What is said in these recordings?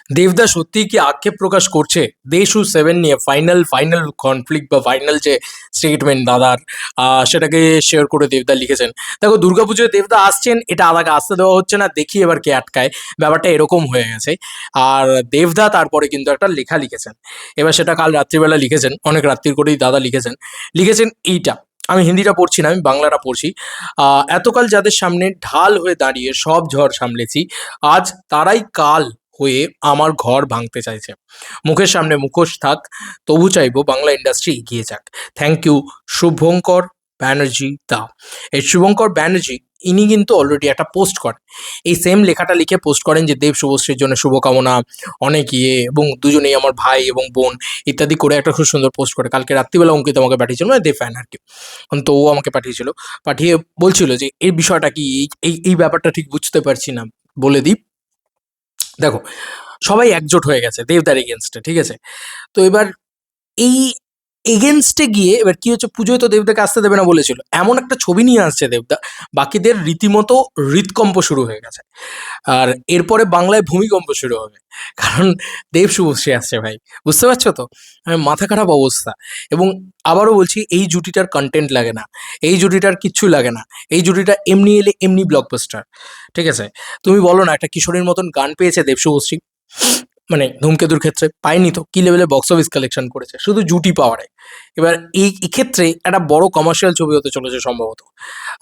দেবদা সত্যিই কি আক্ষেপ প্রকাশ করছে দে ইস্যু 7 নিয়ে ফাইনাল কনফ্লিক্ট বা ফাইনাল যে স্টেটমেন্ট দাদার, সেটাকে শেয়ার করে দেবদা লিখেছেন। দেখো, দুর্গাপুজোয় দেবদা আসছেন, এটা আদাকে আসতে দেওয়া হচ্ছে না, দেখি এবার কে আটকায়। ব্যাপারটা এরকম হয়ে গেছে। আর দেবদা তারপরে কিন্তু একটা লেখা লিখেছেন। এবার সেটা কাল রাত্রিবেলা লিখেছেন, অনেক রাত্রির করেই দাদা লিখেছেন এইটা। আমি হিন্দিটা পড়ছি না, আমি বাংলাটা পড়ছি। এতকাল যাদের সামনে ঢাল হয়ে দাঁড়িয়ে সব ঝড় সামলেছি, আজ তারাই কাল হয়ে আমার ঘর ভাঙতে চাইছে। মুখের সামনে মুখোশ থাক, তবু চাইবো বাংলা ইন্ডাস্ট্রি এগিয়ে যাক। থ্যাংক ইউ শুভঙ্কর ব্যানার্জি দা। এই শুভঙ্কর ব্যানার্জি ইনি কিন্তু অলরেডি একটা পোস্ট করেন, এই সেম লেখাটা লিখে পোস্ট করেন যে দেব শুভশ্রীর জন্য শুভকামনা, অনেক এবং দুজনেই আমার ভাই এবং বোন ইত্যাদি করে একটা খুব সুন্দর পোস্ট করে কালকে রাত্রিবেলা অঙ্কিত আমাকে পাঠিয়েছিল, মানে দেব ফ্যান আর কি। তো ও আমাকে পাঠিয়েছিল, পাঠিয়ে বলছিল যে এই বিষয়টা কি, এই ব্যাপারটা ঠিক বুঝতে পারছি না, বলে দিই। দেখো, সবাই একজোট হয়ে গেছে দেবদার এগেনস্টে, ঠিক আছে? তো এবার এই এগেনস্টে গিয়ে এবার কি হচ্ছে, পুজোয় তো দেবদাকে আসতে দেবে না বলেছিল, এমন একটা ছবি নিয়ে আসছে দেবদা, বাকিদের রীতিমতো হৃদকম্প শুরু হয়ে গেছে। আর এরপরে বাংলায় ভূমিকম্প শুরু হবে, কারণ দেব শুভশ্রী আসছে ভাই, বুঝতে পারছো তো? মাথা খারাপ অবস্থা। এবং আবারও বলছি, এই জুটিটার কন্টেন্ট লাগে না, এই জুটিটার কিচ্ছু লাগে না, এই জুটিটা এমনি এলে এমনি ব্লকবাস্টার, ঠিক আছে? তুমি বলো না, একটা কিশোরীর মতন গান পেয়েছে দেব শুভশ্রী, মানে ধূমকেতুর ক্ষেত্রে পায়নি তো, কি লেভেলে বক্স অফিস কালেকশন করেছে শুধু জুটি পাওয়ারে। এবার এই ক্ষেত্রে একটা বড় কমার্শিয়াল ছবি হতে চলেছে সম্ভবত।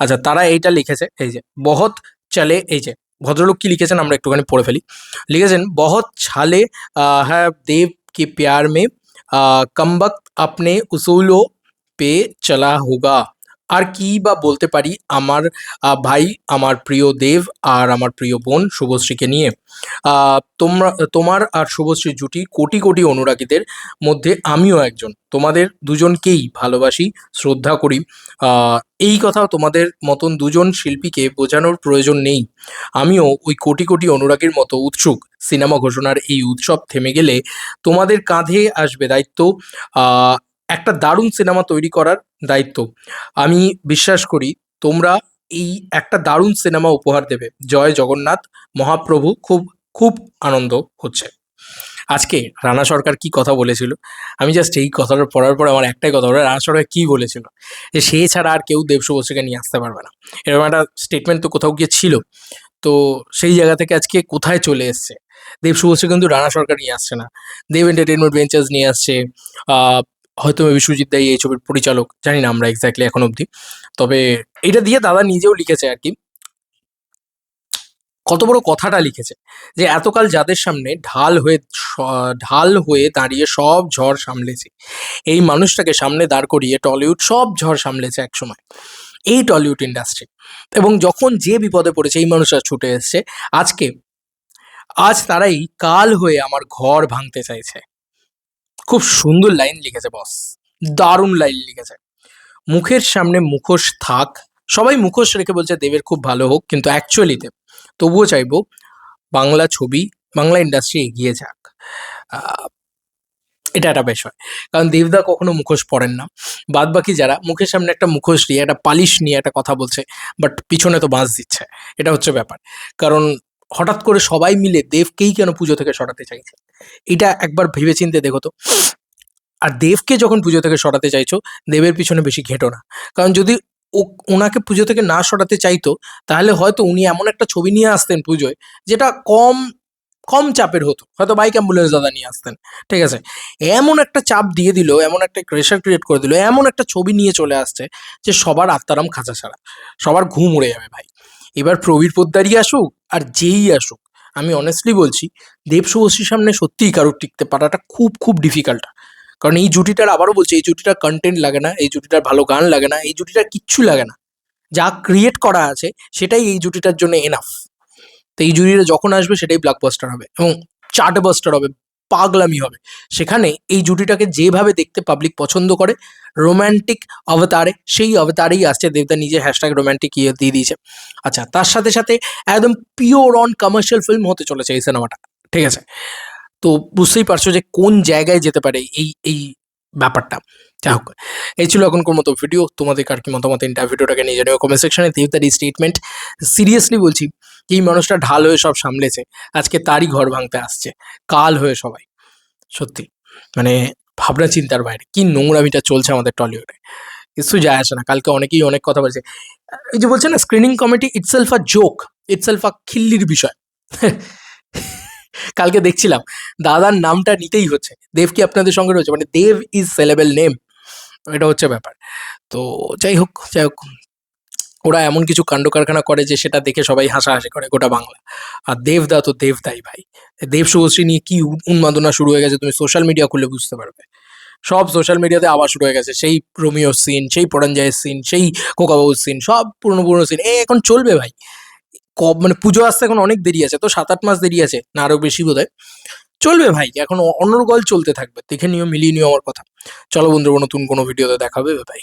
আচ্ছা, তারা এইটা লিখেছে, এই যে বহত চলে, এই যে ভদ্রলোক কি লিখেছেন আমরা একটুখানি পড়ে ফেলি। লিখেছেন, বহত ছালে হ্যাঁ দেব কে প্যার মে, কম বক্ত আপনে উসুলো পে চলা হোগা। আর কি বা বলতে পারি আমার ভাই, আমার প্রিয় দেব আর আমার প্রিয় বোন শুভশ্রীকে নিয়ে। তোমার আর শুভশ্রীর জুটি কোটি কোটি অনুরাগীদের মধ্যে আমিও একজন, তোমাদের দুজনকেই ভালোবাসি, শ্রদ্ধা করি। এই কথা তোমাদের মতন দুজন শিল্পীকে বোঝানোর প্রয়োজন নেই। আমিও ওই কোটি কোটি অনুরাগীর মতো উৎসুক। সিনেমা ঘোষণার এই উৎসব থেমে গেলে তোমাদের কাঁধে আসবে দায়িত্ব, আহ, একটা দারুণ সিনেমা তৈরি করার দায়িত্ব। আমি বিশ্বাস করি তোমরা এই একটা দারুণ সিনেমা উপহার দেবে। জয় জগন্নাথ মহাপ্রভু। খুব খুব আনন্দ হচ্ছে। আজকে রানা সরকার কি কথা বলেছিল, আমি জাস্ট এই কথাটা পড়ার পর আমার একটাই কথা, রানা সরকার কি বলেছিল, যে সে ছাড়া আর কেউ দেব শুভশ্রীকে নিয়ে আসতে পারবে না, এরকম একটা স্টেটমেন্ট তো কোথাও গিয়ে ছিল। তো সেই জায়গা থেকে আজকে কোথায় চলে এসছে, দেব শুভশ্রী কিন্তু রানা সরকার নিয়ে আসছে না, দেব এন্টারটেনমেন্ট ভেঞ্চার্স নিয়ে আসছে। আহ, হয়তো বিশ্বজিৎ দাই এই ছবির পরিচালক, জানি না আমরা এক্স্যাক্টলি এখন অবধি। তবে এটা দিয়ে দাদা নিজেও লিখেছে আর কি, কত বড় কথাটা লিখেছে, যে এতকাল যাদের সামনে ঢাল হয়ে দাঁড়িয়ে সব ঝড় সামলেছে, এই মানুষটাকে সামনে দাঁড় করিয়ে টলিউড সব ঝড় সামলেছে একসময়, এই টলিউড ইন্ডাস্ট্রি। এবং যখন যে বিপদে পড়েছে এই মানুষরা ছুটে এসছে। আজকে আজ তারাই কাল হয়ে আমার ঘর ভাঙতে চাইছে। খুব সুন্দর লাইন লিখেছে বস, দারুণ লাইন লিখেছে। মুখের সামনে মুখোশ থাক, সবাই মুখোশ রেখে বলছে দেবের খুব ভালো হোক, কিন্তু অ্যাকচুয়ালিতে তবুও চাইবো বাংলা ছবি, বাংলা ইন্ডাস্ট্রি এগিয়ে যাক। আহ, এটা একটা বিষয়, কারণ দেবদা কখনো মুখোশ পরেন না। বাদ বাকি যারা মুখের সামনে একটা মুখোশ নিয়ে, একটা পালিশ নিয়ে একটা কথা বলছে, বাট পিছনে তো বাঁশ দিচ্ছে, এটা হচ্ছে ব্যাপার। কারণ হঠাৎ করে সবাই মিলে দেবকেই কেন পুজো থেকে সরাতে চাইছে, এটা একবার ভেবেচিন্তে দেখো তো। আর দেবকে যখন পুজো থেকে সরাতে চাইছো, দেবের পিছনে বেশি ঘেঁটো না। কারণ যদি ওনাকে পুজো থেকে না সরাতে চাইতো, তাহলে হয়তো উনি এমন একটা ছবি নিয়ে আসতেন পুজোয়, যেটা কম কম চাপের হতো, হয়তো বাইক অ্যাম্বুলেন্স দাদা নিয়ে আসতেন, ঠিক আছে? এমন একটা চাপ দিয়ে দিল, এমন একটা প্রেশার ক্রিয়েট করে দিল, এমন একটা ছবি নিয়ে চলে আসছে, যে সবার আত্মারাম খাঁচা ছাড়া, সবার ঘুম উড়ে যাবে ভাই। এবার প্রবীর পোদ্দারই আসুক আর যেই আসুক, আমি অনেস্টলি বলছি, দেব শুভশ্রীর সামনে সত্যিই কারোর টিকতে পারাটা খুব খুব ডিফিকাল্ট। কারণ এই জুটিটার, আবারও বলছি, এই জুটিটার কন্টেন্ট লাগে না, এই জুটিটার ভালো গান লাগে না, এই জুটিটার কিচ্ছু লাগে না। যা ক্রিয়েট করা আছে সেটাই এই জুটিটার জন্য এনাফ। তো এই জুটিটা যখন আসবে সেটাই ব্লকবাস্টার হবে এবং চার্ট বাস্টার হবে, পাগলামি হবে। সেখানে এই জুটিটাকে যেভাবে দেখতে পাবলিক পছন্দ করে, রোম্যান্টিক অবতারে, সেই অবতারেই আসছে। দেবদা নিজে হ্যাশট্যাগ রোম্যান্টিক ইয়ে দিয়ে দিয়েছে। আচ্ছা, তার সাথে সাথে একদম পিওর অন কমার্শিয়াল ফিল্ম হতে চলেছে এই সিনেমাটা, ঠিক আছে? তো বুঝতেই পারছো যে কোন জায়গায় যেতে পারে এই এই ব্যাপারটা। যাই হোক, এই ছিল এখনকার মতো ভিডিও। তোমাদের কার কি মতামত ভিডিওটাকে নিয়ে জানিও কমেন্ট সেকশনে। দেবদার এই স্টেটমেন্ট, সিরিয়াসলি বলছি, এই মানুষটা ঢাল হয়ে সব সামলেছে, আজকে তারই ঘর ভাঙতে আসছে কাল হয়ে সবাই। সত্যি মানে ভাবনা চিন্তার বাইরে কি নোংরামিটা চলছে আমাদের টলিউডে, কিছু যায় আসে না। কালকে অনেকেই অনেক কথা বলছে, এই যে বলছে না screening committee itself a joke, itself a খিল্লির বিষয়। কালকে দেখছিলাম দাদার নামটা নিতেই হচ্ছে, দেব কি আপনাদের সঙ্গে রয়েছে, মানে দেব ইজ সেলেবেল নেম, এটা হচ্ছে ব্যাপার। তো যাই হোক ওরা এমন কিছু কাণ্ড কারখানা করে যে সেটা দেখে সবাই হাসাহাসি করে গোটা বাংলা। আর দেবদা তো দেবদাই ভাই, দেব শুভশ্রী নিয়ে কি উন্মাদনা শুরু হয়ে গেছে তুমি সোশ্যাল মিডিয়া খুলে বুঝতে পারবে। সব সোশ্যাল মিডিয়াতে আবার শুরু হয়ে গেছে, সেই রোমিওর সিন, সেই পরাঞ্জয়ের সিন, সেই কোকাবাবুর সিন, সব পুরনো পুরনো সিন এখন চলবে ভাই। মানে পুজো আসতে এখন অনেক দেরি আছে, তো 7-8 মাস দেরি আছে না, আরো বেশি বোধহয়। চলবে ভাই, এখন অনর্গল চলতে থাকবে, দেখে নিও, মিলিয়ে নিও আমার কথা। চলো বন্ধুরা, নতুন কোনো ভিডিওতে দেখা হবে, ভাই।